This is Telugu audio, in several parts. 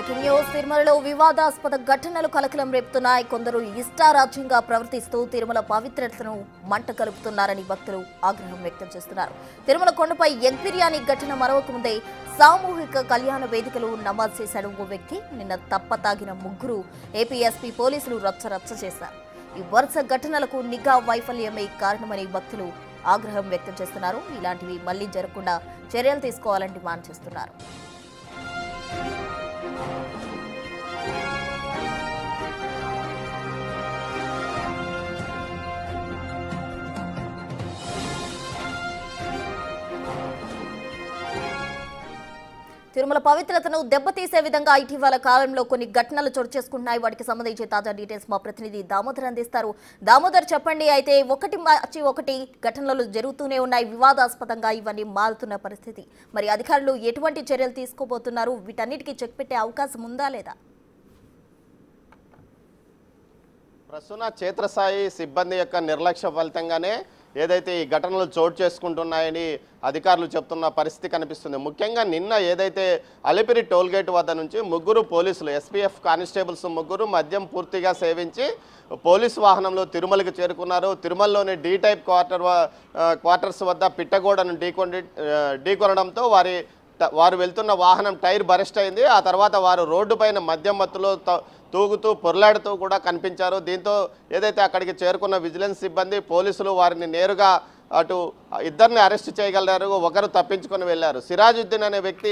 బ్రేకింగ్ న్యూస్ తిరుమలలో వివాదాస్పద ఘటనలు కలకలం రేపుతున్నాయి. కొందరు ఇష్టారాజ్యంగా ప్రవర్తిస్తూ తిరుమల పవిత్రతను మంట కలుపుతున్నారని భక్తులు ఆగ్రహం వ్యక్తం చేస్తున్నారు. తిరుమల కొండపై ఎగ్ బిర్యానీ ఘటన మరొక ముందే సామూహిక కళ్యాణ వేదికలు నమాజ్ చేశాడు ఓ వ్యక్తి. నిన్న తప్పతాగిన ముగ్గురు ఏపీఎస్పీ పోలీసులు రచ్చరచ్చ చేశారు. ఈ వరుస ఘటనలకు నిఘా వైఫల్యమే కారణమని భక్తులు ఆగ్రహం వ్యక్తం చేస్తున్నారు. ఇలాంటివి మళ్లీ జరగకుండా చర్యలు తీసుకోవాలని డిమాండ్ చేస్తున్నారు. తిరుమల పవిత్రతను దెబ్బతీసే విధంగా ఇటీవల కాలంలో కొన్ని ఘటనలు చోటు చేసుకుంటున్నాయి. వాటికి సంబంధించి తాజా డీటెయిల్స్ మా ప్రతినిధి దామోదర్ అందిస్తారు. దామోదర్, చెప్పండి. అయితే ఒకటి ఘటనలు జరుగుతూనే ఉన్నాయి. వివాదాస్పదంగా ఇవన్నీ మారుతున్న పరిస్థితి. మరి అధికారులు ఎటువంటి చర్యలు తీసుకోబోతున్నారు? వీటన్నిటికీ చెక్ పెట్టే అవకాశం ఉందా లేదా? ప్రస్తుత క్షేత్రస్థాయి సిబ్బంది యొక్క నిర్లక్ష్య ఫలితంగానే ఏదైతే ఈ ఘటనలు చోటు చేసుకుంటున్నాయని అధికారులు చెప్తున్న పరిస్థితి కనిపిస్తుంది. ముఖ్యంగా నిన్న ఏదైతే అలిపిరి టోల్గేట్ వద్ద నుంచి ముగ్గురు పోలీసులు ఎస్పీఎఫ్ కానిస్టేబుల్స్ ముగ్గురు మద్యం పూర్తిగా సేవించి పోలీసు వాహనంలో తిరుమలకు చేరుకున్నారు. తిరుమలలోని డి టైప్ క్వార్టర్స్ వద్ద పిట్టగోడను ఢీకొనడంతో వారు వెళ్తున్న వాహనం టైర్ బరెస్ట్ అయింది. ఆ తర్వాత వారు రోడ్డు పైన మద్యం మత్తులో తూగుతూ పొర్లాడుతూ కూడా కనిపించారు. దీంతో ఏదైతే అక్కడికి చేరుకున్న విజిలెన్స్ సిబ్బంది పోలీసులు వారిని నేరుగా అటు ఇద్దరిని అరెస్ట్ చేయగలిగారు. ఒకరు తప్పించుకొని వెళ్ళారు. సిరాజుద్దీన్ అనే వ్యక్తి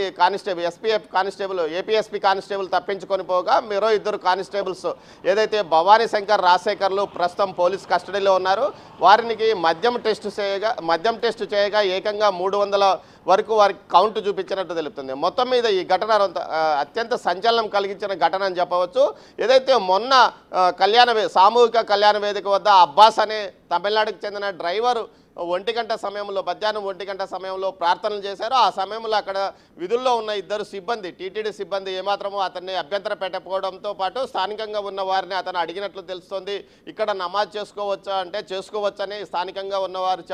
కానిస్టేబుల్ ఏపీఎస్పీ కానిస్టేబుల్ తప్పించుకొని పోగా మరో ఇద్దరు కానిస్టేబుల్స్ ఏదైతే భవానీ శంకర్ రాజశేఖర్లు ప్రస్తుతం పోలీస్ కస్టడీలో ఉన్నారు. వారికి మద్యం టెస్ట్ చేయగా ఏకంగా 300 వరకు వారికి కౌంట్ చూపించినట్టు తెలుపుతుంది. మొత్తం మీద ఈ ఘటన అత్యంత సంచలనం కలిగించిన ఘటన అని చెప్పవచ్చు. ఏదైతే మొన్న సామూహిక కళ్యాణ వేదిక వద్ద అబ్బాస్ అనే తమిళనాడుకు చెందిన డ్రైవరు మధ్యాహ్నం 1 గంట సమయంలో ప్రార్థనలు చేశారు. ఆ సమయంలో అక్కడ విధుల్లో ఉన్న ఇద్దరు సిబ్బంది టీటీడీ సిబ్బంది ఏమాత్రమో అతన్ని అభ్యంతర పెట్టకపోవడంతో పాటు స్థానికంగా ఉన్న వారిని అతను అడిగినట్లు తెలుస్తోంది. ఇక్కడ నమాజ్ చేసుకోవచ్చా అంటే చేసుకోవచ్చని స్థానికంగా ఉన్నవారు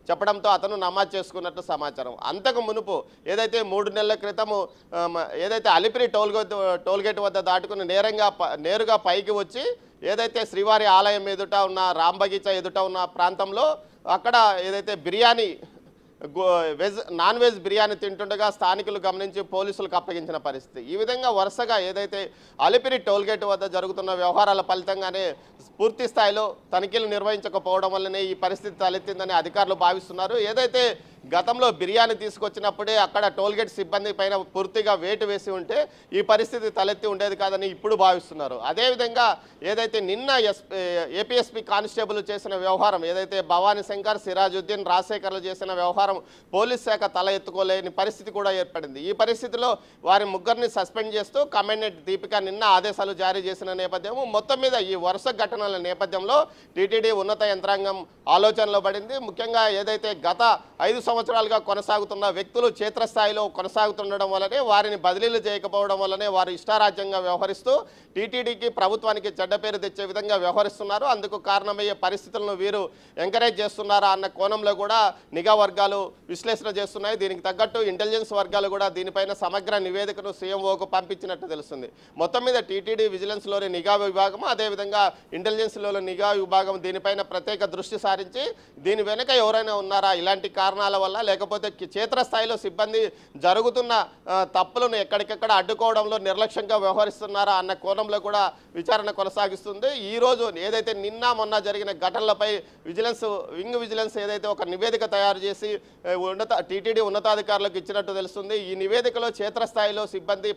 చెప్పడంతో అతను నమాజ్ చేసుకున్నట్టు సమాచారం. అంతకు మునుపు ఏదైతే 3 నెలల క్రితము ఏదైతే అలిపిరి టోల్గేట్ వద్ద దాటుకుని నేరుగా పైకి వచ్చి ఏదైతే శ్రీవారి ఆలయం ఎదుట ఉన్న రాంబగీచా ఎదుట ఉన్న ప్రాంతంలో అక్కడ ఏదైతే నాన్ వెజ్ బిర్యానీ తింటుండగా స్థానికులు గమనించి పోలీసులకు అప్పగించిన పరిస్థితి. ఈ విధంగా వరుసగా ఏదైతే అలిపిరి టోల్గేట్ వద్ద జరుగుతున్న వ్యవహారాల ఫలితంగానే పూర్తి స్థాయిలో తనిఖీలు నిర్వహించకపోవడం వల్లనే ఈ పరిస్థితి తలెత్తిందని అధికారులు భావిస్తున్నారు. ఏదైతే గతంలో బిర్యానీ తీసుకొచ్చినప్పుడే అక్కడ టోల్గేట్ సిబ్బంది పైన పూర్తిగా వేటు వేసి ఉంటే ఈ పరిస్థితి తలెత్తి ఉండేది కాదని ఇప్పుడు భావిస్తున్నారు. అదేవిధంగా ఏదైతే నిన్న ఏపీఎస్పీ కానిస్టేబుల్ చేసిన వ్యవహారం ఏదైతే భవానీ శంకర్ సిరాజుద్దీన్ రాజశేఖర్లు చేసిన వ్యవహారం పోలీస్ శాఖ తల ఎత్తుకోలేని పరిస్థితి కూడా ఏర్పడింది. ఈ పరిస్థితిలో వారి ముగ్గురిని సస్పెండ్ చేస్తూ కమాండెంట్ దీపిక నిన్న ఆదేశాలు జారీ చేసిన నేపథ్యం మొత్తం మీద ఈ వరుస ఘటనల నేపథ్యంలో టీటీడీ ఉన్నత యంత్రాంగం ఆలోచనలో పడింది. ముఖ్యంగా ఏదైతే గత 5 సంవత్సరాలుగా కొనసాగుతున్న వ్యక్తులు క్షేత్రస్థాయిలో కొనసాగుతుండడం వల్లనే వారిని బదిలీలు చేయకపోవడం వల్లనే వారు ఇష్టారాజ్యంగా వ్యవహరిస్తూ టీటీడీకి ప్రభుత్వానికి చెడ్డ పేరు తెచ్చే విధంగా వ్యవహరిస్తున్నారు. అందుకు కారణమయ్యే పరిస్థితులను వీరు ఎంకరేజ్ చేస్తున్నారా అన్న కోణంలో కూడా నిఘా వర్గాలు విశ్లేషణ చేస్తున్నాయి. దీనికి తగ్గట్టు ఇంటెలిజెన్స్ వర్గాలు కూడా దీనిపైన సమగ్ర నివేదికను సీఎంఓకు పంపించినట్టు తెలుస్తుంది. మొత్తం మీద టీటీడీ విజిలెన్స్లోని నిఘా విభాగం అదేవిధంగా ఇంటెలిజెన్స్లోని నిఘా విభాగం దీనిపైన ప్రత్యేక దృష్టి సారించి దీని వెనుక ఎవరైనా ఉన్నారా ఇలాంటి కారణాల వల్ల లేకపోతే క్షేత్రస్థాయిలో సిబ్బంది జరుగుతున్న తప్పులను ఎక్కడికెక్కడ అడ్డుకోవడంలో నిర్లక్ష్యంగా వ్యవహరిస్తున్నారా అన్న కోణంలో కూడా విచారణ కొనసాగిస్తుంది. ఈ రోజు ఏదైతే నిన్న మొన్న జరిగిన ఘటనలపై వింగ్ విజిలెన్స్ ఏదైతే ఒక నివేదిక తయారు చేసి టీటీడీ ఉన్నతాధికారులకు ఇచ్చినట్టు తెలుస్తుంది. ఈ నివేదికలో క్షేత్రస్థాయిలో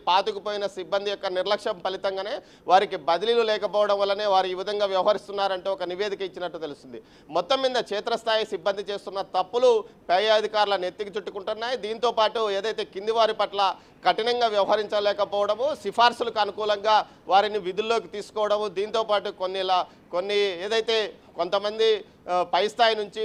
పాతుకుపోయిన సిబ్బంది యొక్క నిర్లక్ష్యం ఫలితంగానే వారికి బదిలీలు లేకపోవడం వల్లనే వారు ఈ విధంగా వ్యవహరిస్తున్నారంటే ఒక నివేదిక ఇచ్చినట్టు తెలుస్తుంది. మొత్తం మీద క్షేత్రస్థాయి సిబ్బంది చేస్తున్న తప్పులు పై అధికారులను ఎత్తికి చుట్టుకుంటున్నాయి. దీంతో పాటు ఏదైతే కింది వారి పట్ల కఠినంగా వ్యవహరించలేకపోవడము సిఫార్సులకు అనుకూలంగా వారిని విధుల్లోకి తీసుకోవడము దీంతో పాటు కొన్ని ఏదైతే కొంతమంది పై స్థాయి నుంచి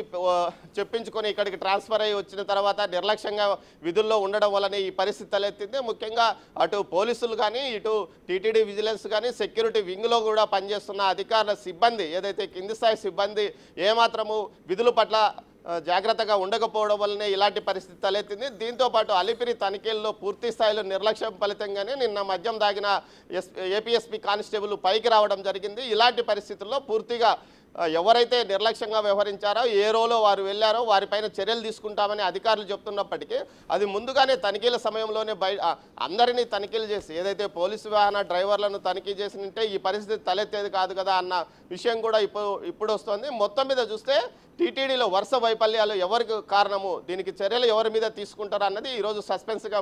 చెప్పించుకొని ఇక్కడికి ట్రాన్స్ఫర్ అయ్యి వచ్చిన తర్వాత నిర్లక్ష్యంగా విధుల్లో ఉండడం వల్లనే ఈ పరిస్థితి తలెత్తింది. ముఖ్యంగా అటు పోలీసులు కానీ ఇటు టీటీడీ విజిలెన్స్ కానీ సెక్యూరిటీ వింగ్లో కూడా పనిచేస్తున్న అధికారుల సిబ్బంది ఏదైతే కింది స్థాయి సిబ్బంది ఏమాత్రము విధుల పట్ల జాగ్రత్తగా ఉండకపోవడం వల్లనే ఇలాంటి పరిస్థితి తలెత్తింది. దీంతో పాటు అలిపిరి తనిఖీల్లో పూర్తి స్థాయిలో నిర్లక్ష్యం ఫలితంగానే నిన్న మద్యం దాగిన ఏపీఎస్పీ కానిస్టేబుల్ పైకి రావడం జరిగింది. ఇలాంటి పరిస్థితుల్లో పూర్తిగా ఎవరైతే నిర్లక్ష్యంగా వ్యవహరించారో, ఏ రోలో వారు వెళ్ళారో వారిపైన చర్యలు తీసుకుంటామని అధికారులు చెప్తున్నప్పటికీ అది ముందుగానే తనిఖీల సమయంలోనే అందరినీ తనిఖీలు చేసి ఏదైతే పోలీసు వాహన డ్రైవర్లను తనిఖీ చేసినంటే ఈ పరిస్థితి తలెత్తేది కాదు కదా అన్న విషయం కూడా ఇప్పుడు వస్తుంది. మొత్తం మీద చూస్తే టీటీడీలో వరుస వైఫల్యాలు ఎవరికి కారణము, దీనికి చర్యలు ఎవరి మీద తీసుకుంటారు అన్నది ఈరోజు సస్పెన్స్గా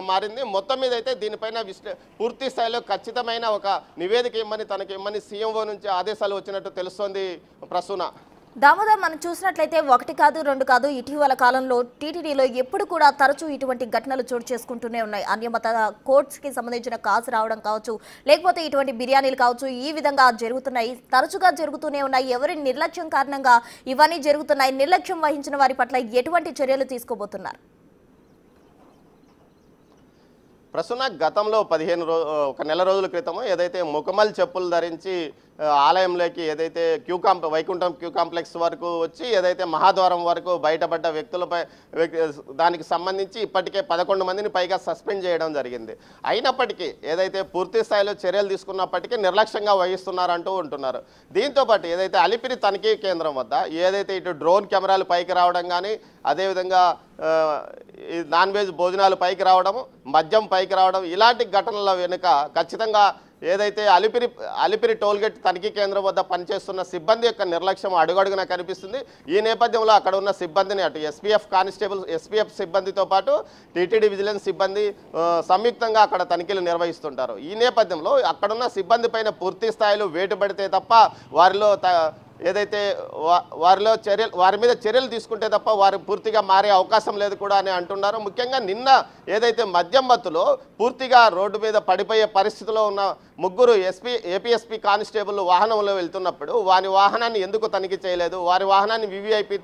మారింది. మొత్తం మీద అయితే దీనిపైన పూర్తి స్థాయిలో ఖచ్చితమైన ఒక నివేదిక ఇమ్మని సీఎంఓ నుంచి ఆదేశాలు వచ్చినట్టు తెలుస్తోంది ప్రసూన. దామోదర్, మనం చూసినట్లయితే 1 కాదు 2 కాదు ఇటీవల కాలంలో టీటీడీలో ఎప్పుడు కూడా తరచూ ఇటువంటి ఘటనలు చోటు చేసుకుంటూనే ఉన్నాయి. అన్యమత కోర్ట్స్కి సంబంధించిన కాసు రావడం కావచ్చు, లేకపోతే ఇటువంటి బిర్యానీలు కావచ్చు, ఈ విధంగా జరుగుతున్నాయి, తరచుగా జరుగుతూనే ఉన్నాయి. ఎవరి నిర్లక్ష్యం కారణంగా ఇవన్నీ జరుగుతున్నాయి? నిర్లక్ష్యం వహించిన వారి పట్ల ఎటువంటి చర్యలు తీసుకోబోతున్నారు? ప్రస్తుతం గతంలో 1 నెల రోజుల క్రితం ఏదైతే ముఖమల్ చెప్పులు ధరించి ఆలయంలోకి ఏదైతే వైకుంఠం క్యూ కాంప్లెక్స్ వరకు వచ్చి ఏదైతే మహాద్వారం వరకు బయటపడ్డ వ్యక్తులపై దానికి సంబంధించి ఇప్పటికే 11 మందిని పైగా సస్పెండ్ చేయడం జరిగింది. అయినప్పటికీ ఏదైతే పూర్తి స్థాయిలో చర్యలు తీసుకున్నప్పటికీ నిర్లక్ష్యంగా వహిస్తున్నారంటూ ఉంటున్నారు. దీంతోపాటు ఏదైతే అలిపిరి తనిఖీ కేంద్రం వద్ద ఏదైతే ఇటు డ్రోన్ కెమెరాలు పైకి రావడం కానీ, అదేవిధంగా నాన్ వెజ్ భోజనాలు పైకి రావడం, మద్యం పైకి రావడం, ఇలాంటి ఘటనల వెనుక ఖచ్చితంగా ఏదైతే అలిపిరి టోల్గేట్ తనిఖీ కేంద్రం వద్ద పనిచేస్తున్న సిబ్బంది యొక్క నిర్లక్ష్యం అడుగడుగునా కనిపిస్తుంది. ఈ నేపథ్యంలో అక్కడ ఉన్న సిబ్బందిని అటు ఎస్పీఎఫ్ సిబ్బందితో పాటు టీటీడీ విజిలెన్స్ సిబ్బంది సంయుక్తంగా అక్కడ తనిఖీలు నిర్వహిస్తుంటారు. ఈ నేపథ్యంలో అక్కడున్న సిబ్బంది పైన పూర్తి స్థాయిలో వేటు పడితే తప్ప వారి మీద చర్యలు తీసుకుంటే తప్ప వారు పూర్తిగా మారే అవకాశం లేదు కూడా అని అంటున్నారు. ముఖ్యంగా నిన్న ఏదైతే మద్యం మత్తులో పూర్తిగా రోడ్డు మీద పడిపోయే పరిస్థితిలో ఉన్న 3 ఏపీఎస్పీ కానిస్టేబుల్ వాహనంలో వెళ్తున్నప్పుడు వారి వాహనాన్ని ఎందుకు తనిఖీ చేయలేదు, వారి వాహనాన్ని వివిఐపీ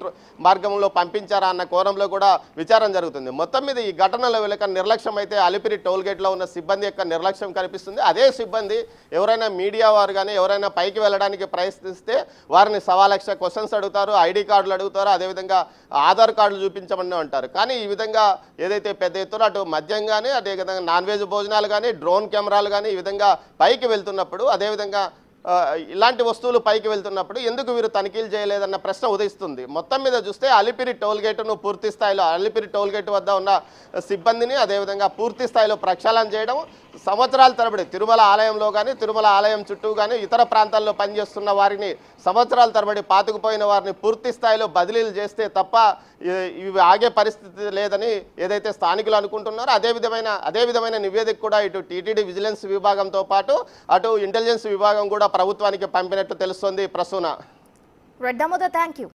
మార్గంలో పంపించారా అన్న కోణంలో కూడా విచారణ జరుగుతుంది. మొత్తం మీద ఈ ఘటనల వెనుక నిర్లక్ష్యం అయితే అలిపిరి టోల్గేట్లో ఉన్న సిబ్బంది యొక్క నిర్లక్ష్యం కనిపిస్తుంది. అదే సిబ్బంది ఎవరైనా మీడియా వారు కానీ ఎవరైనా పైకి వెళ్ళడానికి ప్రయత్నిస్తే వారిని 1,00,000 క్వశ్చన్స్ అడుగుతారు, ఐడి కార్డులు అడుగుతారు, అదేవిధంగా ఆధార్ కార్డులు చూపించమని అంటారు. కానీ ఈ విధంగా ఏదైతే పెద్ద ఎత్తున అటు మద్యం కానీ, అదేవిధంగా నాన్ వెజ్ భోజనాలు కానీ, డ్రోన్ కెమెరాలు కానీ ఈ విధంగా పైకి వెళ్తున్నప్పుడు, అదేవిధంగా ఇలాంటి వస్తువులు పైకి వెళ్తున్నప్పుడు ఎందుకు వీరు తనిఖీలు చేయలేదన్న ప్రశ్న ఉదయిస్తుంది. మొత్తం మీద చూస్తే అలిపిరి టోల్గేట్ను పూర్తి స్థాయిలో అలిపిరి టోల్గేట్ వద్ద ఉన్న సిబ్బందిని అదేవిధంగా పూర్తి స్థాయిలో ప్రక్షాళన చేయడం, సంవత్సరాల తరబడి తిరుమల ఆలయంలో కానీ, తిరుమల ఆలయం చుట్టూ కానీ ఇతర ప్రాంతాల్లో పనిచేస్తున్న వారిని సంవత్సరాల తరబడి పాతుకుపోయిన వారిని పూర్తి స్థాయిలో బదిలీలు చేస్తే తప్ప ఇవి ఆగే పరిస్థితి లేదని ఏదైతే స్థానికులు అనుకుంటున్నారో అదే విధమైన నివేదిక కూడా ఇటు టీటీడీ విజిలెన్స్ విభాగంతో పాటు అటు ఇంటెలిజెన్స్ విభాగం కూడా ప్రభుత్వానికి పంపినట్టు తెలుస్తోంది Prasuna. Red Damodar, thank you.